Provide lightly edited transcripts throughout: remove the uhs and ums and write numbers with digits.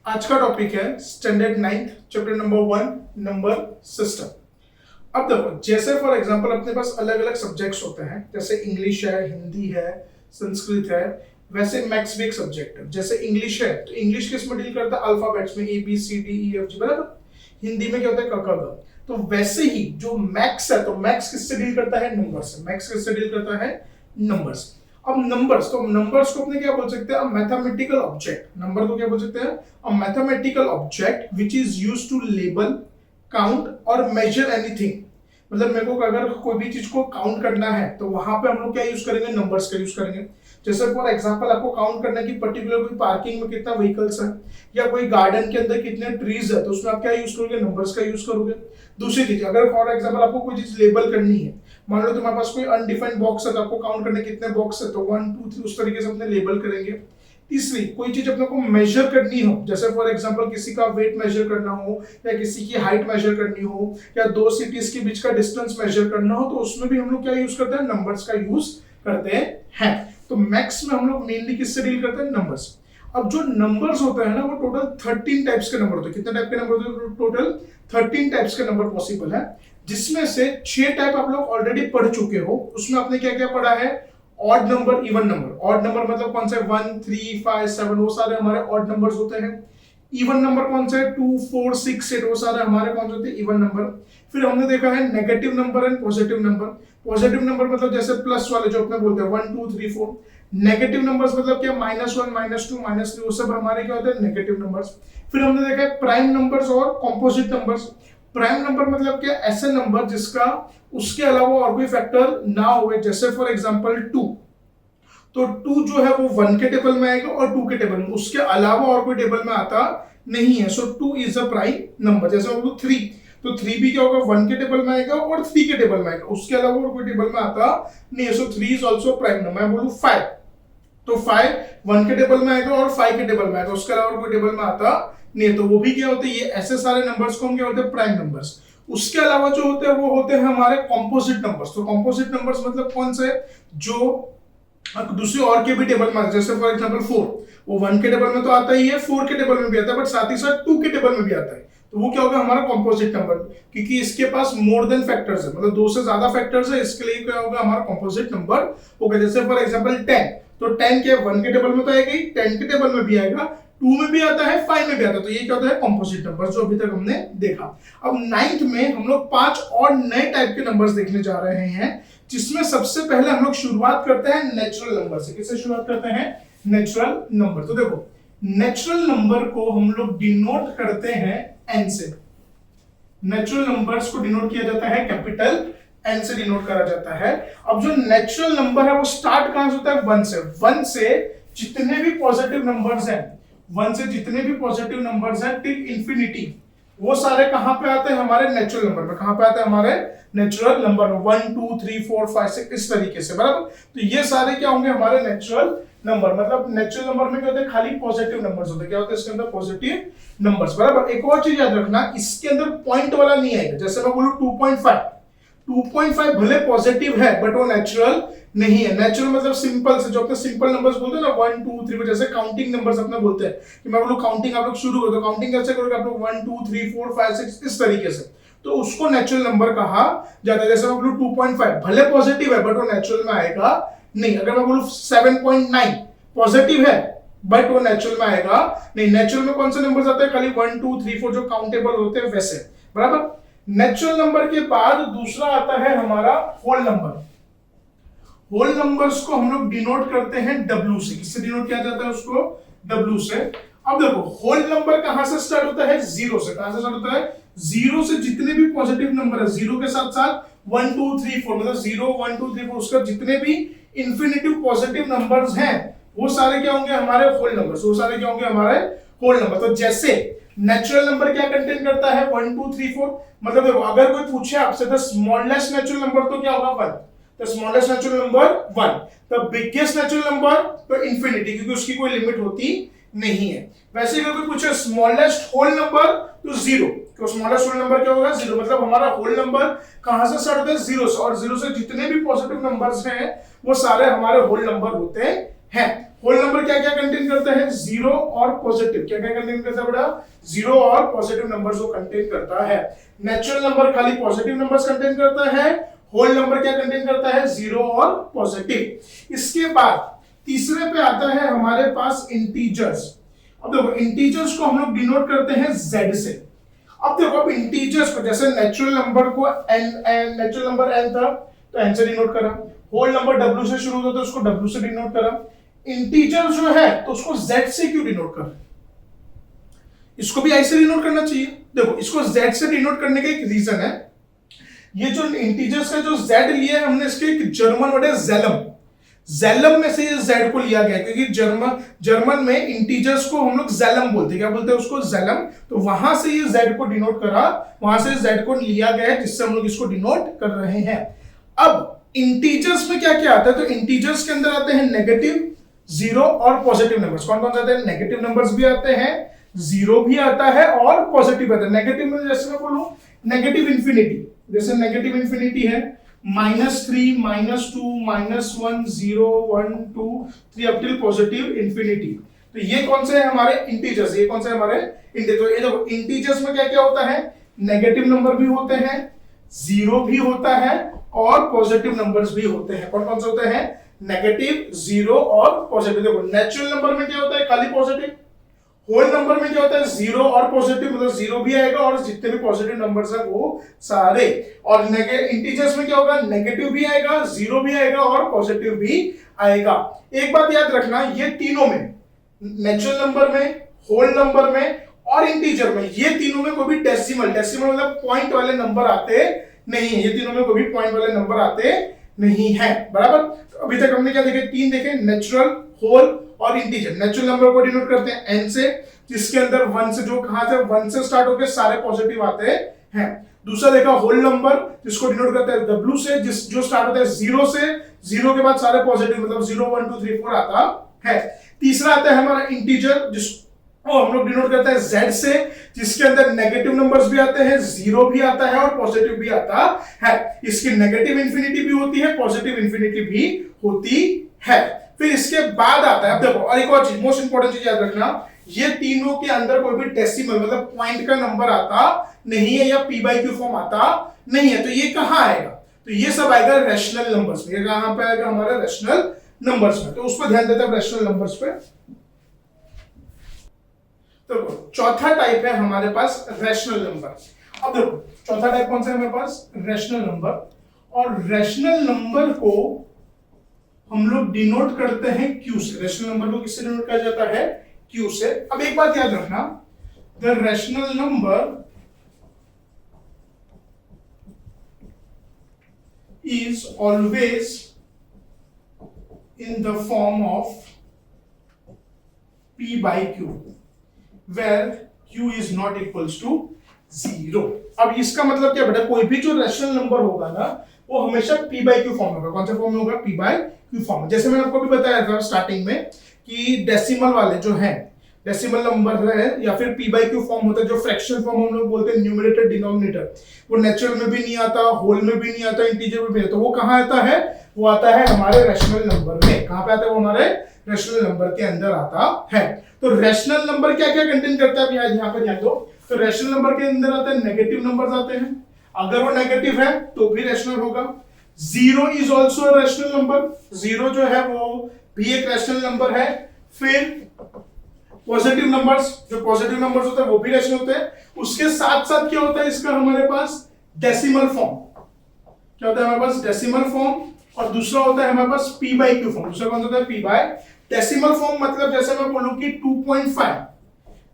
आज का टॉपिक है standard 9th chapter number 1 number system. अब देखो, जैसे फॉर एग्जांपल अपने पास अलग अलग सब्जेक्ट्स होते हैं, जैसे इंग्लिश है, हिंदी है, संस्कृत है, वैसे मैथ्स भी एक सब्जेक्ट है। जैसे इंग्लिश है तो इंग्लिश किस में डील करता है? अल्फाबेट्स में, A B C D E F G, बराबर। हिंदी में क्या होता है? क ख ग। तो वैसे ही जो मैथ्स है, तो मैथ्स किससे डील करता है? नंबर से। मैथ्स किससे डील करता है? नंबर से। अब नंबर्स, तो नंबर्स को अपने क्या बोल सकते हैं? Mathematical object. नंबर को क्या बोल सकते हैं? A mathematical object which is used to label, count और मेजर एनीथिंग। मतलब मेरे को अगर कोई भी चीज को काउंट करना है तो वहां पे हम लोग क्या यूज करेंगे? नंबर्स का यूज करेंगे। जैसे फॉर एग्जांपल आपको काउंट करना है कि पर्टिकुलर कोई पार्किंग में कितना व्हीकल्स है, या कोई गार्डन के अंदर कितने ट्रीज है, तो उसमें आप क्या यूज करोगे? नंबर्स का यूज करोगे। दूसरी चीज, अगर फॉर एग्जांपल आपको कोई चीज लेबल करनी है, मान लो तुम्हारे पास कोई अनडिफाइंड बॉक्स है, तो आपको काउंट करने कितने बॉक्स है, तो 1 2 3 उस तरीके से अपने लेबल करेंगे। तीसरी, कोई चीज अपने को मेजर करनी हो, जैसे फॉर एग्जांपल किसी का वेट मेजर करना हो, या किसी की हाइट मेजर करनी हो, या दो सिटीज के बीच का डिस्टेंस मेजर करना हो, तो उसमें भी हम लोग क्या यूज करते हैं? नंबर्स का यूज करते हैं। तो मैथ्स में हम लोग मेनली किससे डील करते हैं? नंबर्स। अब जो नंबर्स होते हैं ना, वो टोटल 13 टाइप्स के नंबर होते हैं। कितने टाइप के नंबर होते हैं? टोटल 13 टाइप्स के नंबर पॉसिबल है, जिसमें से 6 टाइप आप लोग ऑलरेडी पढ़ चुके हो। उसमें आपने क्या क्या पढ़ा है? Odd number, even number. Odd number मतलब कौन सा है? 1 3 5 7, वो सारे हमारे ऑड नंबर्स होते हैं। इवन नंबर कौन सा है? 2 4 6 8, वो सारे हमारे कौन से होते हैं? Even number. फिर हमने देखा है negative number and positive number. Positive number मतलब जैसे प्लस वाले जो अपने बोलते हैं 1 2 3 4। नेगेटिव नंबर्स मतलब क्या? -1 -2 -3, वो सब हमारे क्या होते हैं? Negative numbers. फिर हमने देखा है प्राइम नंबर्स और कॉम्पोजिट नंबर्स। प्राइम नंबर मतलब क्या? ऐसे नंबर जिसका उसके अलावा और कोई फैक्टर ना हो, जैसे फॉर एग्जांपल 2। तो 2 जो है वो 1 के टेबल में आएगा और 2 के टेबल में, उसके अलावा और कोई टेबल में आता नहीं है। सो 2 इज अ प्राइम नंबर। जैसे 3, तो 3 भी क्या होगा? 1 के टेबल में आएगा और 3 के टेबल में आएगा, उसके अलावा और कोई टेबल में आता नहीं है। सो 3 इज ऑल्सो प्राइम नंबर। मैं बोलूं 5, तो 5 1 के टेबल में आएगा और 5 के टेबल में आएगा, उसके अलावा कोई टेबल में आता नहीं है, तो वो भी क्या होते हैं? ये ऐसे सारे नंबर्स को हम क्या होते हैं? Prime numbers. उसके अलावा जो होते हैं वो होते हैं हमारे कॉम्पोजिट नंबर्स। तो कॉम्पोजिट नंबर्स मतलब कौन से? जो दूसरी और के भी टेबल में, जैसे फॉर एग्जांपल 4, वो 1 के टेबल में तो आता ही है, 4 के टेबल में भी आता है, बट साथ ही साथ 2 के टेबल में भी आता है। तो वो क्या होगा? हमारा कॉम्पोजिट नंबर, क्योंकि इसके पास मोर देन फैक्टर्स है, मतलब 2 से ज्यादा फैक्टर्स है, इसके लिए क्या होगा? हमारा कॉम्पोजिट नंबर होगा। जैसे फॉर एग्जांपल 10, तो 10 के 1 के टेबल में तो आएगा ही, 10 के टेबल में भी आएगा, 2 में भी आता है, 5 में भी आता है। तो ये क्या होता है? कॉम्पोजिट नंबर, जो अभी तक हमने देखा। अब 9th में हम लोग 5 और नए टाइप के नंबर्स देखने जा रहे हैं, जिसमें सबसे पहले हम लोग शुरुआत करते हैं नेचुरल नंबर से। किससे शुरुआत करते हैं? Natural number. तो देखो, नेचुरल नंबर को हम लोग डिनोट करते हैं एन से। नेचुरल नंबर्स को डिनोट किया जाता है कैपिटल एन से डिनोट करा जाता है। अब जो नेचुरल नंबर है वो स्टार्ट कहां से होता है? 1 से। 1 से जितने भी पॉजिटिव नंबर्स हैं, 1 से जितने भी पॉजिटिव नंबर्स हैं टिल इंफिनिटी, वो सारे कहां पे आते हैं? हमारे नेचुरल नंबर में। कहां पे आते हैं? हमारे नेचुरल नंबर में। 1 2 3 4 5 6, इस तरीके से, बराबर। तो ये सारे क्या होंगे? हमारे नेचुरल नंबर। मतलब नेचुरल नंबर में क्या होते हैं? खाली पॉजिटिव नंबर्स होते हैं। क्या होते हैं इसके अंदर? पॉजिटिव नंबर्स, बराबर। एक और चीज याद रखना, इसके अंदर पॉइंट वाला नहीं आएगा। जैसे मैं बोलूं 2.5, 2.5 भले पॉजिटिव है, बट वो नेचुरल नहीं है। नेचुरल मतलब सिंपल से, जो अपने सिंपल नंबर्स बोलते हैं ना, 1 2 3, जैसे काउंटिंग नंबर्स अपने बोलते हैं कि मैं बोलूं काउंटिंग आप लोग शुरू करो, तो काउंटिंग कैसे करोगे आप लोग? 1 2 3 4 5 6, इस तरीके से। तो उसको नेचुरल नंबर कहा जाता है। जैसे मैं बोलूं 2.5 भले पॉजिटिव है, बट वो नेचुरल में आएगा नहीं। अगर मैं बोलूं 7.9 पॉजिटिव है, बट वो नेचुरल में आएगा नहीं। नेचुरल में कौन से नंबर्स आते हैं? खाली 1 2 3 4 जो काउंटेबल होते हैं वैसे, बराबर। नेचुरल नंबर के बाद दूसरा आता है हमारा होल नंबर। होल नंबर्स को हम लोग डिनोट करते हैं W से। किससे डिनोट किया जाता है उसको? W से। अब देखो, होल नंबर कहां से स्टार्ट होता है? 0 से। कहां से स्टार्ट होता है? 0 से जितने भी पॉजिटिव नंबर है, 0 के साथ साथ 1 2 3 4, मतलब 0 1 2 3 4, उसका जितने भी इंफिनिटिव पॉजिटिव नंबर्स हैं, वो सारे क्या होंगे? हमारे होल नंबर्स। वो सारे क्या होंगे? हमारे होल नंबर। तो जैसे नेचुरल नंबर क्या कंटेन करता है? 1 2 3 4। मतलब देखो, अगर कोई पूछे आपसे द स्मॉलेस्ट नेचुरल नंबर, तो क्या होगा? 1। The smallest natural number 1। The biggest natural number तो इंफिनिटी, क्योंकि उसकी कोई लिमिट होती नहीं है। वैसे ही अगर कोई पूछे स्मॉलेस्ट होल नंबर, तो 0। तो स्मॉलेस्ट होल नंबर क्या होगा? 0। मतलब हमारा होल नंबर कहां से स्टार्ट होता है? 0 से। और 0 से जितने भी पॉजिटिव नंबर्स हैं वो सारे हमारे होल नंबर होते हैं। होल नंबर क्या क्या कंटेन करता है, जीरो और पॉजिटिव। क्या क्या कंटेन करता है बेटा, जीरो और पॉजिटिव नंबर्स को कंटेन करता है। नेचुरल नंबर खाली पॉजिटिव नंबर्स कंटेन करता है, होल नंबर क्या कंटेन करता है, जीरो और पॉजिटिव। इसके बाद तीसरे पे आता है हमारे पास इंटीजर्स। अब देखो इंटीजर्स को हम लोग डिनोट करते हैं z से। अब देखो अब इंटीजर्स को, जैसे नेचुरल नंबर को नेचुरल नंबर n था तो n से डिनोट करा, होल नंबर w से शुरू होता तो उसको w से डिनोट करा, इंटीजर जो है तो उसको z से क्यों डिनोट कर, इसको भी i से डिनोट करना चाहिए। देखो इसको z से डिनोट करने का एक रीजन है, ये जो इंटीजर्स का जो z लिया है हमने, इसके एक जर्मन वर्ड है ज़ेलम, ज़ेलम में से ये z को लिया गया, क्योंकि जर्मन में इंटीजर्स को हम लोग ज़ेलम बोलते हैं। क्या बोलते हैं उसको, ज़ेलम। तो वहां से ये z को डिनोट करा, वहां से z को लिया गया है, जिससे हम लोग इसको डिनोट कर रहे हैं। अब इंटीजर्स में क्या क्या आता है, तो इंटीजर्स के अंदर आते हैं नेगेटिव, जीरो और पॉजिटिव नंबर्स। कौन कौन से आते हैं, नेगेटिव नंबर्स भी आते हैं, जीरो भी आता है और पॉजिटिव आता है। नेगेटिव में जैसे मैं बोलूं नेगेटिव इंफिनिटी, जैसे नेगेटिव इंफिनिटी है -3, -2, -1, 0, 1, 2, 3 अप टिल पॉजिटिव इंफिनिटी। तो ये कौन से हैं हमारे इंटीजर्स, ये कौन से हमारे इंटीजर्स। तो ये देखो इंटीजर्स में क्या क्या होता है, नेगेटिव नंबर भी होते हैं, जीरो भी होता है और पॉजिटिव नंबर्स भी होते हैं। कौन कौन से होते हैं, नेगेटिव, जीरो और पॉजिटिव। देखो नेचुरल नंबर में क्या होता है, खाली पॉजिटिव। होल नंबर में क्या होता है, जीरो और पॉजिटिव, मतलब जीरो भी आएगा और जितने भी पॉजिटिव नंबर्स हैं वो सारे। और इंटीजर्स में क्या होगा, नेगेटिव भी आएगा, जीरो भी आएगा और पॉजिटिव भी आएगा। एक बात याद रखना, ये तीनों में, नेचुरल नंबर में, होल नंबर में और इंटीजर में, ये तीनों में कोई भी डेसिमल मतलब पॉइंट वाले नंबर आते नहीं है, ये तीनों में कोई भी पॉइंट वाले नंबर आते नहीं है, बराबर। अभी तक हमने क्या देखे, तीन देखे, नेचुरल, होल और इंटीजर। नेचुरल नंबर को डिनोट करते हैं n से, जिसके अंदर 1 से, जो कहां से 1 से स्टार्ट होकर सारे पॉजिटिव आते हैं। दूसरा देखा होल नंबर, जिसको डिनोट करते हैं w से, जो स्टार्ट होता है 0 से, 0 के बाद सारे पॉजिटिव, मतलब 0, 1, 2, 3, 4 आता है। तीसरा आता है हमारा इंटीजर, जिसको हम लोग डिनोट करते हैं z से, जिसके अंदर नेगेटिव नंबर्स भी आते हैं, जीरो भी आता है और पॉजिटिव भी आता है। इसकी नेगेटिव इंफिनिटी भी होती है, पॉजिटिव इंफिनिटी भी होती है। फिर इसके बाद आता है, अब देखो और एक और चीज, मोस्ट इंपोर्टेंट चीज याद रखना, ये तीनों के अंदर कोई भी डेसिमल मतलब पॉइंट का नंबर आता नहीं है या p/q फॉर्म आता नहीं है। तो ये कहां आएगा, तो ये सब आएगा रैशनल नंबर्स में। ये कहां पे आएगा, हमारा रैशनल नंबर्स में। तो उस पर ध्यान देते हैं, रैशनल नंबर्स पे। तो चौथा टाइप है हमारे पास रैशनल नंबर। अब देखो चौथा टाइप कौन सा है हमारे पास, रैशनल नंबर। और रैशनल नंबर को हम लोग डिनोट करते हैं Q से। रैशनल नंबर को किससे डिनोट किया जाता है, Q से। अब एक बात याद रखना, the rational number is always in the form of p/q where q is not equals to 0। अब इसका मतलब क्या बेटा, कोई भी जो रैशनल नंबर होगा ना वो हमेशा p/q फॉर्म में होगा। कौन सा फॉर्म में होगा, p/q फॉर्म। जैसे मैंने आपको भी बताया था स्टार्टिंग में कि डेसिमल वाले जो हैं, डेसिमल नंबर है या फिर p/q फॉर्म होता है, जो फ्रैक्शन फॉर्म हम लोग बोलते हैं न्यूमरेटर डिनोमिनेटर, वो नेचुरल में भी नहीं आता, होल में भी नहीं आता, इंटीजर में भी आता। वो कहां आता है, वो आता है हमारे रैशनल नंबर में। कहां पे आता है वो, हमारे रैशनल नंबर के अंदर आता है। तो रैशनल नंबर क्या क्या कंटेन करता है, यहाँ पर ध्यान दो। तो रैशनल नंबर के अंदर आते हैं नेगेटिव नंबर्स आते हैं, अगर वो नेगेटिव है तो भी रैशनल होगा। Zero is also rational number, zero जो है वो भी एक रैशनल नंबर है। फिर पॉजिटिव नंबर्स, जो पॉजिटिव नंबर्स होते हैं वो भी रैशनल होते हैं। उसके साथ साथ क्या होता है इसका हमारे पास, डेसिमल फॉर्म। क्या होता है हमारे पास, डेसिमल फॉर्म। और दूसरा होता है हमारे पास p/q फॉर्म। दूसरा कौन सा होता है, p/, डेसिमल फॉर्म। मतलब जैसे मैं बोलूं कि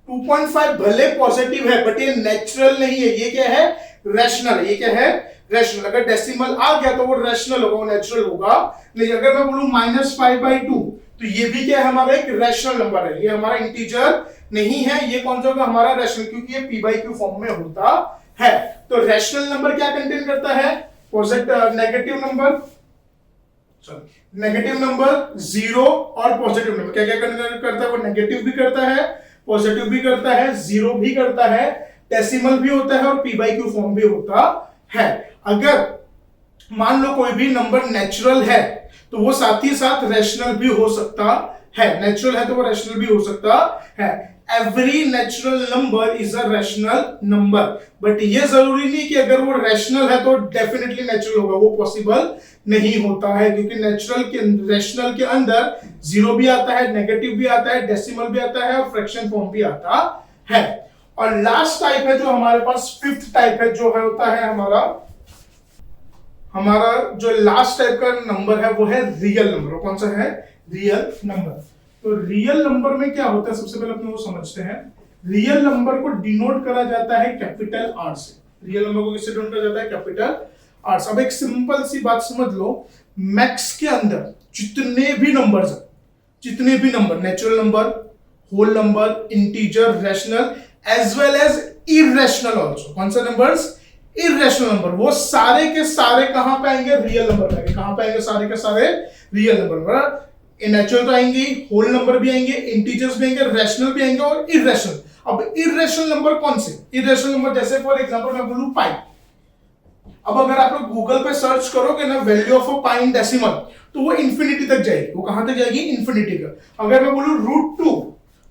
2.5 भले पॉजिटिव है बट ये नेचुरल नहीं है, ये क्या है, रैशनल है। ये क्या है, रैशनल। अगर डेसिमल आ गया तो वो रैशनल होगा, वो नेचुरल होगा नहीं। अगर मैं बोलूं -5/2 तो ये भी क्या है, हमारा एक रैशनल नंबर है, ये हमारा इंटीजर नहीं है, ये कौन सा होगा, हमारा रैशनल, क्योंकि ये p/q फॉर्म में होता है। तो रैशनल नंबर क्या कंटेन करता है, positive, negative number, negative number, zero और पॉजिटिव नंबर। क्या क्या करता है वो, नेगेटिव भी करता है, पॉजिटिव भी करता है, जीरो भी करता है, डेसिमल भी होता है और p/q फॉर्म भी होता है। अगर मान लो कोई भी नंबर नेचुरल है तो वो साथ ही साथ रैशनल भी हो सकता है, नेचुरल है तो वो रैशनल भी हो सकता है। Every natural number is a rational number, but ये जरूरी नहीं कि अगर वो रैशनल है तो डेफिनेटली नेचुरल होगा, वो पॉसिबल नहीं होता है, क्योंकि रैशनल के अंदर जीरो भी आता है, नेगेटिव भी आता है, डेसिमल भी आता है और फ्रैक्शन फॉर्म भी आता है। और लास्ट टाइप है जो हमारे पास फिफ्थ टाइप है, जो है होता है हमारा जो लास्ट टाइप का नंबर है वो है रियल नंबर। कौन सा है? Real number. तो रियल नंबर में क्या होता है, सबसे पहले अपने वो समझते हैं। रियल नंबर को डिनोट करा जाता है कैपिटल आर से। रियल नंबर को किससे डिनोट करा जाता है? कैपिटल आर से। अब एक सिंपल सी बात समझ लो, मैक्स के अंदर जितने भी नंबर्स हैं, जितने भी number, natural number, whole number, integer, rational as well as irrational also. कौन सा नंबर्स? Irrational number. वो सारे के सारे कहां पे आएंगे? रियल नंबर में। कहां पे आएंगे? सारे के सारे रियल नंबर। नेचुरल तो आएंगे, होल नंबर भी आएंगे, इंटीजर्स भी आएंगे, रैशनल भी आएंगे और इररेशनल। अब इररेशनल नंबर कौन से? इररेशनल नंबर जैसे फॉर एग्जांपल मैं बोलूं पाई। अब अगर आप लोग गूगल पे सर्च करोगे ना value of a pi in decimal, तो वो इंफिनिटी तक जाएगी। वो कहां तक जाएगी? इंफिनिटी तक। अगर मैं बोलूं √2,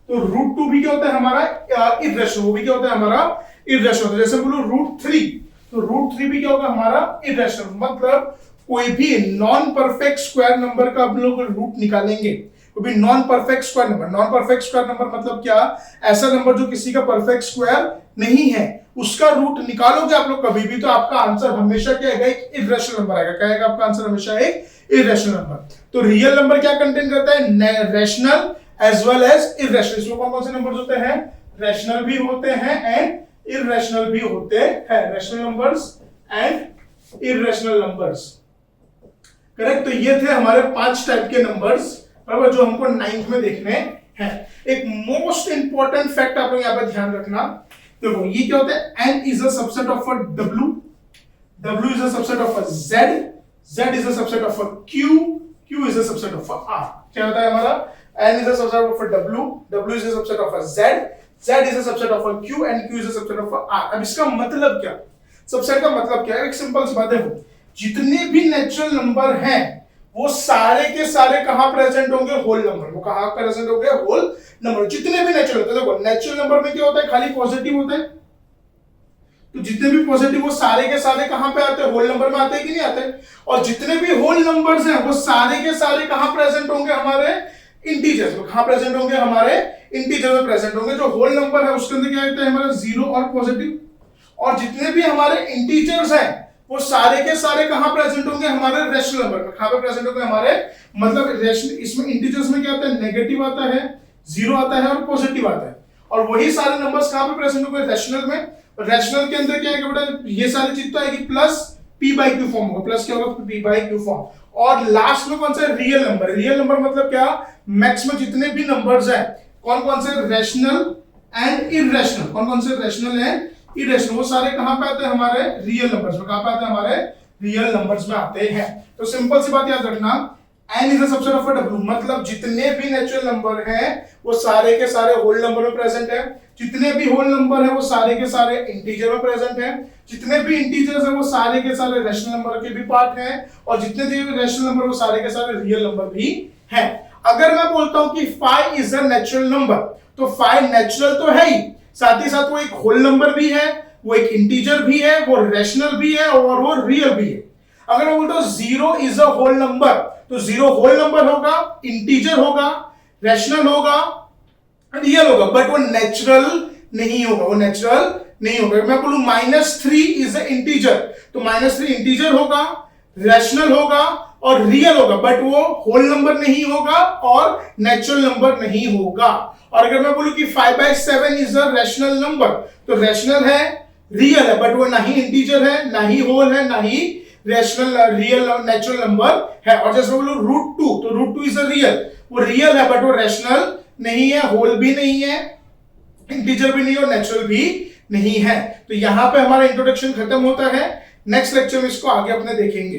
तो √2 भी क्या होता है? हमारा इररेशनल। वो भी क्या होता है? हमारा इररेशनल। जैसे बोलूं √3, तो √3 भी क्या होगा? हमारा इररेशनल। मतलब कोई भी नॉन परफेक्ट स्क्वायर नंबर का आप लोग रूट निकालेंगे, कोई भी non perfect square number. Non perfect square number मतलब क्या? ऐसा नंबर जो किसी का परफेक्ट स्क्वायर नहीं है, उसका रूट निकालोगे आप लोग कभी भी, तो आपका आंसर हमेशा क्या आएगा? एक इररेशनल नंबर आएगा। क्या आएगा? आपका आंसर हमेशा एक इररेशनल नंबर। तो रियल नंबर क्या कंटेन करता है? Rational as well as irrational. इसमें कौन कौन से नंबर्स होते हैं? रैशनल भी होते हैं एंड इररेशनल भी होते हैं। Rational numbers and irrational numbers. Correct. तो ये थे हमारे 5 टाइप के नंबर्स, बराबर, जो हमको 9th में देखने हैं। एक मोस्ट इंपॉर्टेंट फैक्ट आप लोग यहाँ पे ध्यान रखना। देखो ये क्या होता है? n is a subset of a w, w is a subset of a z, z is a subset of a q, q is a subset of a r। क्या होता है हमारा? n is a subset of a w, w is a subset of a z, z is a subset of a q and q is a subset of a r। अब इसका मतलब क्या? Subset का मतलब क्या है? एक सिंपल सी बात है, जितने भी नेचुरल नंबर हैं वो सारे के सारे कहां प्रेजेंट होंगे? Whole number. वो कहां प्रेजेंट होंगे? Whole number. जितने भी नेचुरल होते हैं, देखो नेचुरल नंबर में क्या होता है? खाली पॉजिटिव होता है, तो जितने भी पॉजिटिव वो सारे के सारे कहां पे आते हैं? होल नंबर में आते हैं कि नहीं आते? और जितने भी होल नंबर्स हैं वो सारे के सारे कहां प्रेजेंट होंगे? हमारे इंटीजर्स में। कहां प्रेजेंट होंगे? हमारे इंटीजर में प्रेजेंट होंगे। जो होल नंबर है उसके अंदर क्या होता है? हमारा जीरो और पॉजिटिव। और जितने भी हमारे इंटीजर्स हैं वो सारे के सारे कहां प्रेजेंट होंगे? हमारे रैशनल नंबर में। कहां पे प्रेजेंट होंगे? हमारे मतलब रैशनल। इसमें इंटीजर्स में क्या आता है? नेगेटिव आता है, जीरो आता है और पॉजिटिव आता है। और वही सारे नंबर्स कहां पे प्रेजेंट होंगे? रैशनल में। रैशनल के अंदर क्या है बेटा? ये सारी चीज तो आएगी प्लस p/q फॉर्म होगा। प्लस क्या होगा? p/q form. और लास्ट में कौन सा? Real number. रियल नंबर मतलब क्या? मैक्स में जितने भी नंबर्स हैं, कौन कौन से? Rational and irrational. कौन कौन से? Rational and irrational. वो सारे कहां पे आते हैं? हमारे रियल नंबर्स में। कहां पे आते हैं? हमारे रियल नंबर्स में आते हैं। तो सिंपल सी बात याद रखना, n is a subset of a w, मतलब जितने भी नेचुरल नंबर हैं वो सारे के सारे होल नंबर में प्रेजेंट है। जितने भी होल नंबर है वो सारे के सारे इंटीजर में प्रेजेंट है। जितने भी इंटीजर्स है वो सारे के सारे रैशनल नंबर के भी पार्ट हैं। और जितने भी रैशनल नंबर वो सारे के सारे रियल नंबर भी हैं। अगर मैं बोलता हूं कि 5 इज अ नेचुरल नंबर, तो 5 नेचुरल तो है ही, साथ ही साथ वो एक होल नंबर भी है, वो एक इंटीजर भी है, वो रैशनल भी है और वो रियल भी है। अगर मैं बोलता हूं 0 इज अ होल नंबर, तो 0 होल नंबर होगा, इंटीजर होगा, रैशनल होगा, रियल होगा, बट वो नेचुरल नहीं होगा। वो नेचुरल नहीं होगा। मैं बोलूं -3 इज अ इंटीजर, तो -3 इंटीजर होगा, रैशनल होगा और रियल होगा, बट वो होल नंबर नहीं होगा और नेचुरल नंबर नहीं होगा। और अगर मैं बोलूं कि 5/7 इज अ रैशनल नंबर, तो रैशनल है, रियल है, बट वो ना ही इंटीजर है, ना ही होल है, ना ही रैशनल रियल नेचुरल नंबर है। और जैसे बोलूं √2, तो √2 इज अ रियल, वो रियल है बट वो रैशनल नहीं है, होल भी नहीं है, इंटीजर भी नहीं और नेचुरल भी नहीं है। तो यहां पे हमारा इंट्रोडक्शन खत्म होता है। नेक्स्ट लेक्चर में इसको आगे अपने देखेंगे।